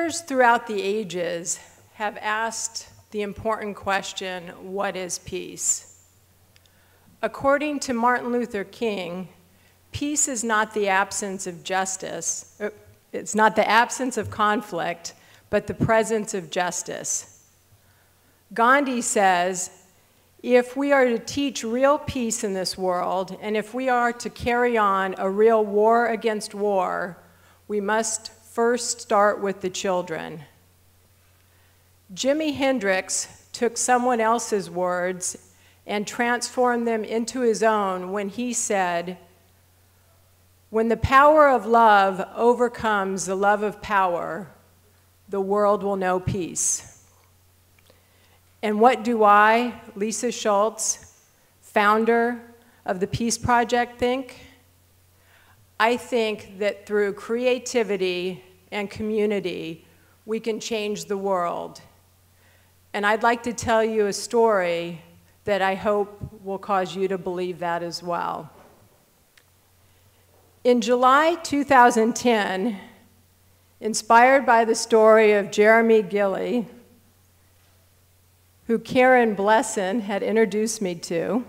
Leaders throughout the ages have asked the important question, what is peace? According to Martin Luther King, peace is not the absence of justice. It's not the absence of conflict, but the presence of justice. Gandhi says, if we are to teach real peace in this world, and if we are to carry on a real war against war, we must first start with the children. Jimi Hendrix took someone else's words and transformed them into his own when he said, "When the power of love overcomes the love of power, the world will know peace." And what do I, Lisa Schultz, founder of the Peace Project, think? I think that through creativity and community, we can change the world. And I'd like to tell you a story that I hope will cause you to believe that as well. In July 2010, inspired by the story of Jeremy Gilley, who Karen Blesson had introduced me to,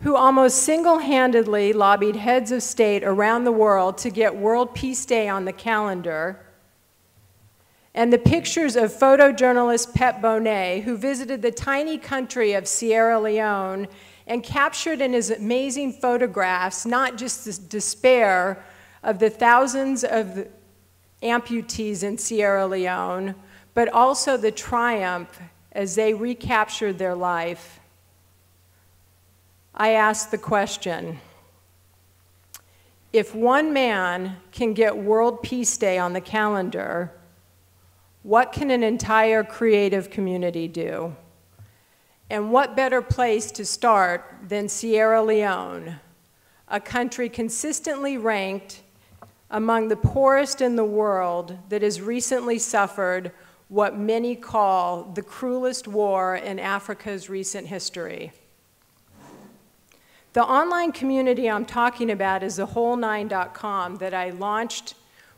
who almost single-handedly lobbied heads of state around the world to get World Peace Day on the calendar, and the pictures of photojournalist Pep Bonet, who visited the tiny country of Sierra Leone and captured in his amazing photographs not just the despair of the thousands of amputees in Sierra Leone, but also the triumph as they recaptured their life. I asked the question, if one man can get World Peace Day on the calendar, what can an entire creative community do? And what better place to start than Sierra Leone, a country consistently ranked among the poorest in the world that has recently suffered what many call the cruelest war in Africa's recent history. The online community I'm talking about is thewhole9.com that I launched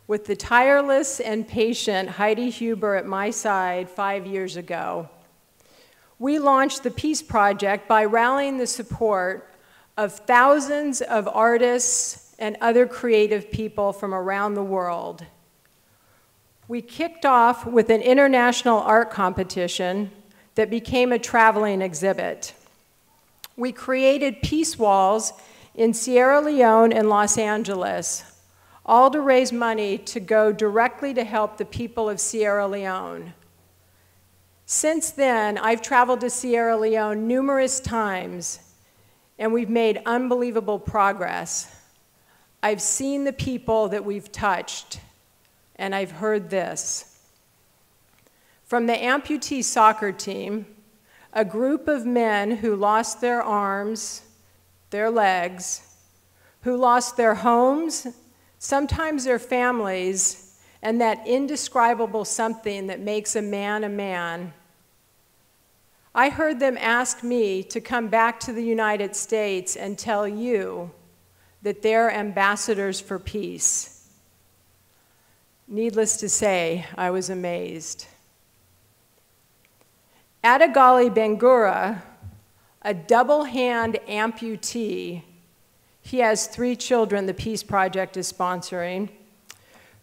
with the tireless and patient Heidi Huber at my side 5 years ago. We launched the Peace Project by rallying the support of thousands of artists and other creative people from around the world. We kicked off with an international art competition that became a traveling exhibit. We created peace walls in Sierra Leone and Los Angeles, all to raise money to go directly to help the people of Sierra Leone. Since then, I've traveled to Sierra Leone numerous times, and we've made unbelievable progress. I've seen the people that we've touched, and I've heard this. From the amputee soccer team, a group of men who lost their arms, their legs, who lost their homes, sometimes their families, and that indescribable something that makes a man a man. I heard them ask me to come back to the United States and tell you that they're ambassadors for peace. Needless to say, I was amazed. Adagali Bangura, a double-hand amputee, he has 3 children the Peace Project is sponsoring,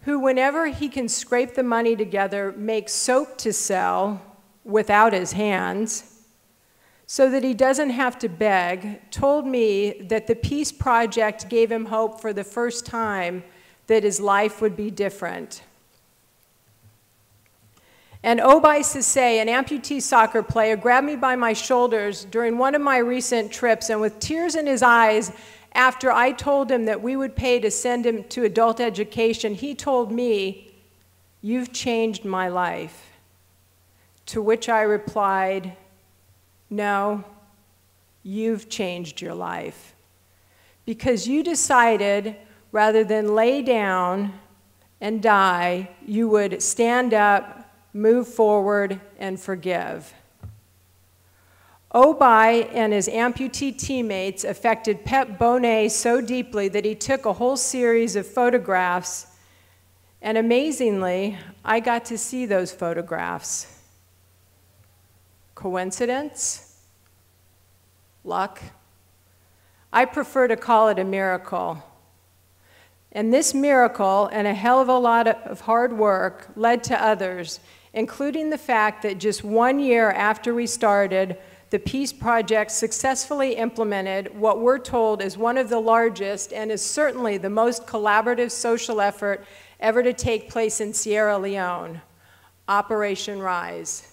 who whenever he can scrape the money together makes soap to sell without his hands so that he doesn't have to beg, told me that the Peace Project gave him hope for the first time that his life would be different. And Obai Sise, an amputee soccer player, grabbed me by my shoulders during one of my recent trips, and with tears in his eyes, after I told him that we would pay to send him to adult education, he told me, "You've changed my life." To which I replied, "No, you've changed your life. Because you decided, rather than lay down and die, you would stand up, move forward, and forgive." Obai and his amputee teammates affected Pep Bonet so deeply that he took a whole series of photographs And amazingly, I got to see those photographs. Coincidence? Luck? I prefer to call it a miracle. And this miracle and a hell of a lot of hard work led to others, including the fact that just 1 year after we started, the Peace Project successfully implemented what we're told is one of the largest and is certainly the most collaborative social effort ever to take place in Sierra Leone, Operation Rise.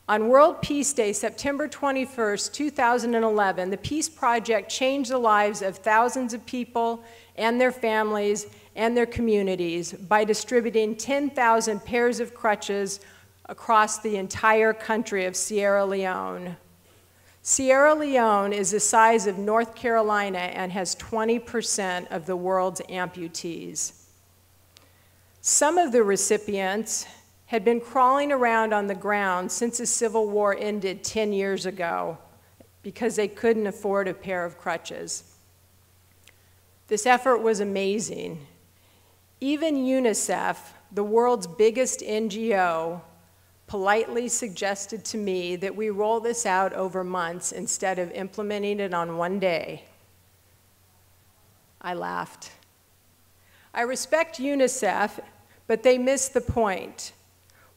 On World Peace Day, September 21st, 2011, the Peace Project changed the lives of thousands of people and their families and their communities by distributing 10,000 pairs of crutches across the entire country of Sierra Leone. Sierra Leone is the size of North Carolina and has 20% of the world's amputees. Some of the recipients had been crawling around on the ground since the Civil War ended 10 years ago because they couldn't afford a pair of crutches. This effort was amazing. Even UNICEF, the world's biggest NGO, politely suggested to me that we roll this out over months instead of implementing it on one day. I laughed. I respect UNICEF, but they missed the point.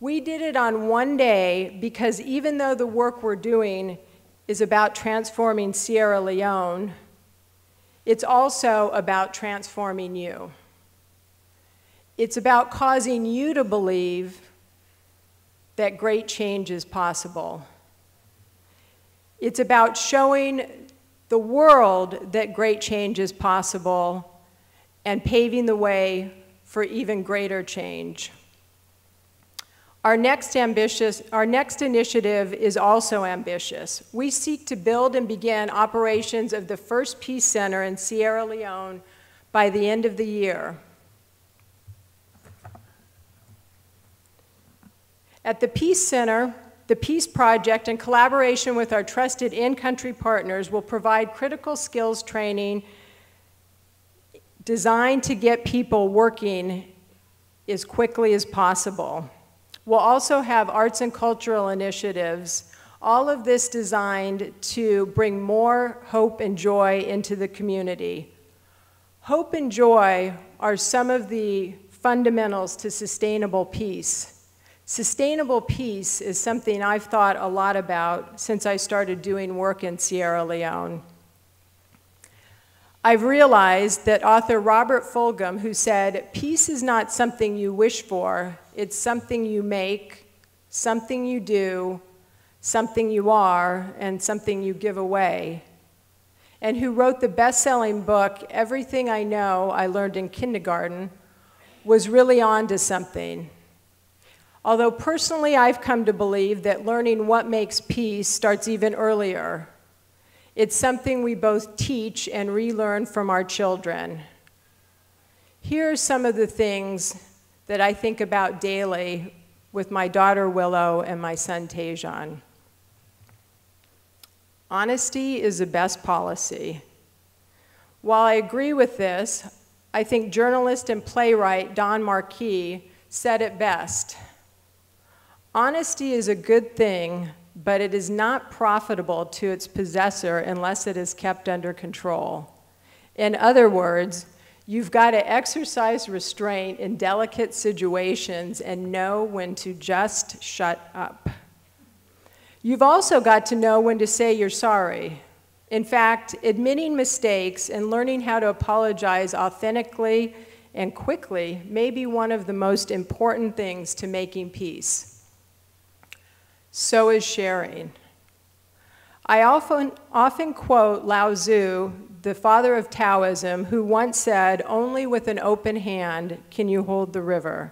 We did it on one day because even though the work we're doing is about transforming Sierra Leone, it's also about transforming you. It's about causing you to believe that great change is possible. It's about showing the world that great change is possible and paving the way for even greater change. Our next initiative is also ambitious. We seek to build and begin operations of the first Peace Center in Sierra Leone by the end of the year. At the Peace Center, the Peace Project, in collaboration with our trusted in-country partners, will provide critical skills training designed to get people working as quickly as possible. We'll also have arts and cultural initiatives, all of this designed to bring more hope and joy into the community. Hope and joy are some of the fundamentals to sustainable peace. Sustainable peace is something I've thought a lot about since I started doing work in Sierra Leone. I've realized that author Robert Fulghum, who said, "Peace is not something you wish for, it's something you make, something you do, something you are, and something you give away," and who wrote the best-selling book, Everything I Know I Learned in Kindergarten, was really on to something. Although personally I've come to believe that learning what makes peace starts even earlier. It's something we both teach and relearn from our children. Here are some of the things that I think about daily with my daughter Willow and my son Tajon. Honesty is the best policy. While I agree with this, I think journalist and playwright Don Marquis said it best. Honesty is a good thing, but it is not profitable to its possessor unless it is kept under control. In other words, you've got to exercise restraint in delicate situations and know when to just shut up. You've also got to know when to say you're sorry. In fact, admitting mistakes and learning how to apologize authentically and quickly may be one of the most important things to making peace. So is sharing. I often quote Lao Tzu, the father of Taoism, who once said, "Only with an open hand can you hold the river."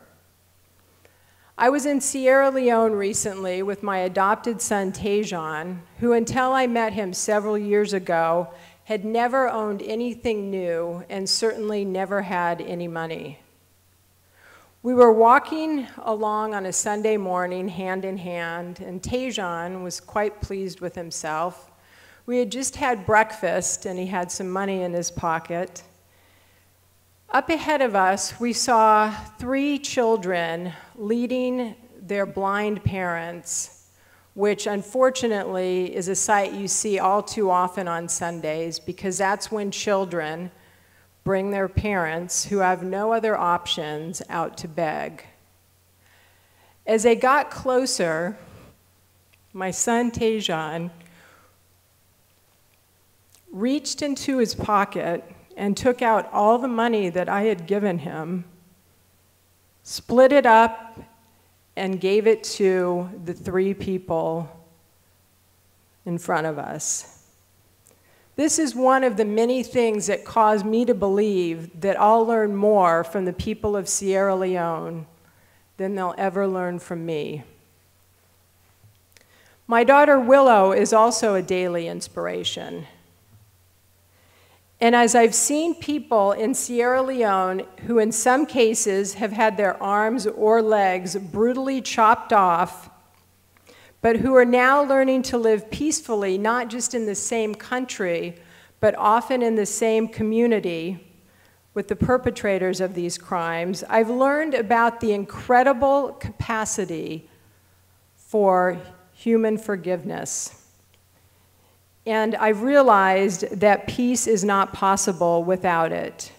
I was in Sierra Leone recently with my adopted son Tajon, who until I met him several years ago had never owned anything new and certainly never had any money. We were walking along on a Sunday morning, hand in hand, and Tajon was quite pleased with himself. We had just had breakfast, and he had some money in his pocket. Up ahead of us, we saw 3 children leading their blind parents, which unfortunately is a sight you see all too often on Sundays, because that's when children bring their parents, who have no other options, out to beg. As they got closer, my son Tejan reached into his pocket and took out all the money that I had given him, split it up, and gave it to the 3 people in front of us. This is one of the many things that caused me to believe that I'll learn more from the people of Sierra Leone than they'll ever learn from me. My daughter Willow is also a daily inspiration. And as I've seen people in Sierra Leone who in some cases have had their arms or legs brutally chopped off, but who are now learning to live peacefully, not just in the same country, but often in the same community with the perpetrators of these crimes, I've learned about the incredible capacity for human forgiveness. And I've realized that peace is not possible without it.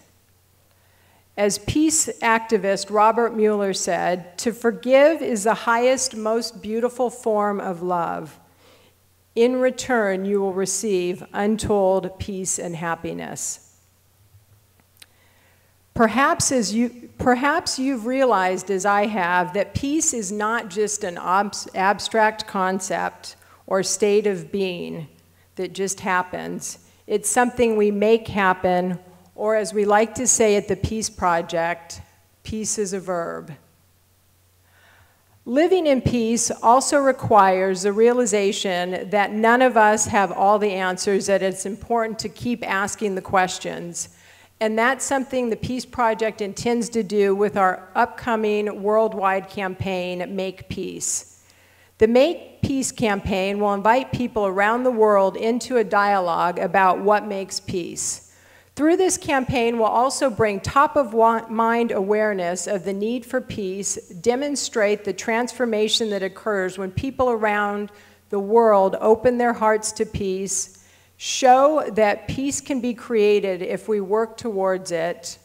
As peace activist Robert Mueller said, to forgive is the highest, most beautiful form of love. In return, you will receive untold peace and happiness. Perhaps you've realized, as I have, that peace is not just an abstract concept or state of being that just happens. It's something we make happen, or as we like to say at the Peace Project, peace is a verb. Living in peace also requires the realization that none of us have all the answers, that it's important to keep asking the questions. And that's something the Peace Project intends to do with our upcoming worldwide campaign, Make Peace. The Make Peace campaign will invite people around the world into a dialogue about what makes peace. Through this campaign, we'll also bring top-of-mind awareness of the need for peace, demonstrate the transformation that occurs when people around the world open their hearts to peace, show that peace can be created if we work towards it,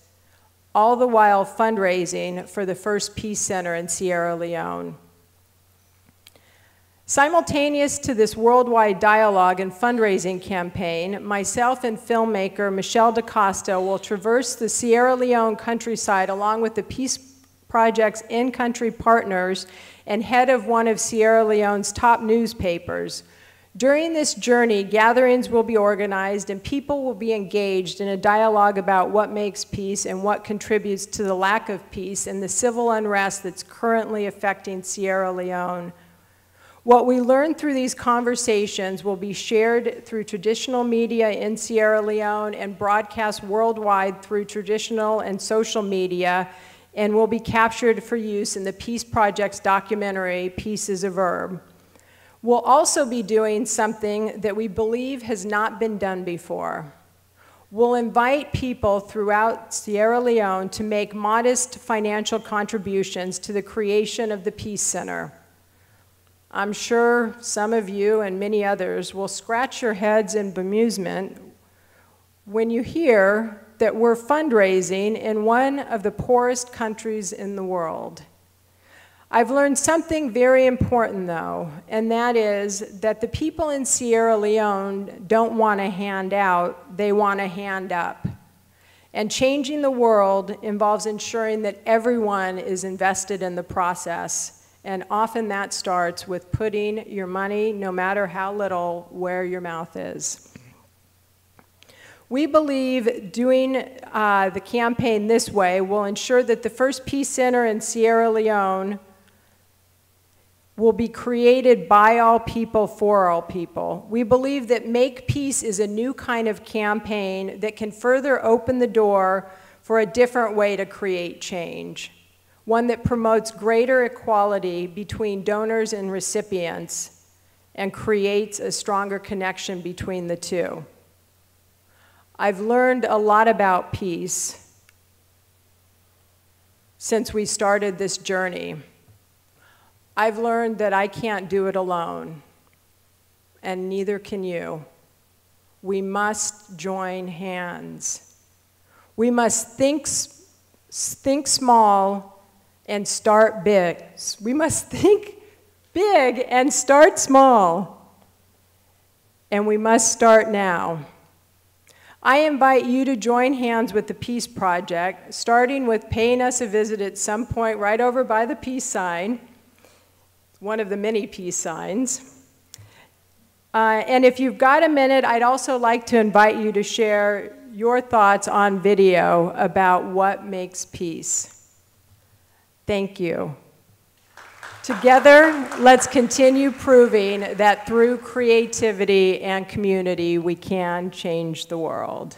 all the while fundraising for the first peace center in Sierra Leone. Simultaneous to this worldwide dialogue and fundraising campaign, myself and filmmaker Michelle DaCosta will traverse the Sierra Leone countryside along with the Peace Project's in-country partners and head of one of Sierra Leone's top newspapers. During this journey, gatherings will be organized and people will be engaged in a dialogue about what makes peace and what contributes to the lack of peace and the civil unrest that's currently affecting Sierra Leone. What we learn through these conversations will be shared through traditional media in Sierra Leone and broadcast worldwide through traditional and social media, and will be captured for use in the Peace Project's documentary, Peace is a Verb. We'll also be doing something that we believe has not been done before. We'll invite people throughout Sierra Leone to make modest financial contributions to the creation of the Peace Center. I'm sure some of you and many others will scratch your heads in bemusement when you hear that we're fundraising in one of the poorest countries in the world. I've learned something very important though, and that is that the people in Sierra Leone don't want a handout, they want a hand up. And changing the world involves ensuring that everyone is invested in the process. And often that starts with putting your money, no matter how little, where your mouth is. We believe doing the campaign this way will ensure that the first Peace Center in Sierra Leone will be created by all people, for all people. We believe that Make Peace is a new kind of campaign that can further open the door for a different way to create change. One that promotes greater equality between donors and recipients and creates a stronger connection between the two. I've learned a lot about peace, since we started this journey. I've learned that I can't do it alone, and neither can you. We must join hands. We must think small and start big. We must think big and start small. And we must start now. I invite you to join hands with the Peace Project, starting with paying us a visit at some point right over by the peace sign, one of the many peace signs. And if you've got a minute, I'd also like to invite you to share your thoughts on video about what makes peace. Thank you. Together, let's continue proving that through creativity and community, we can change the world.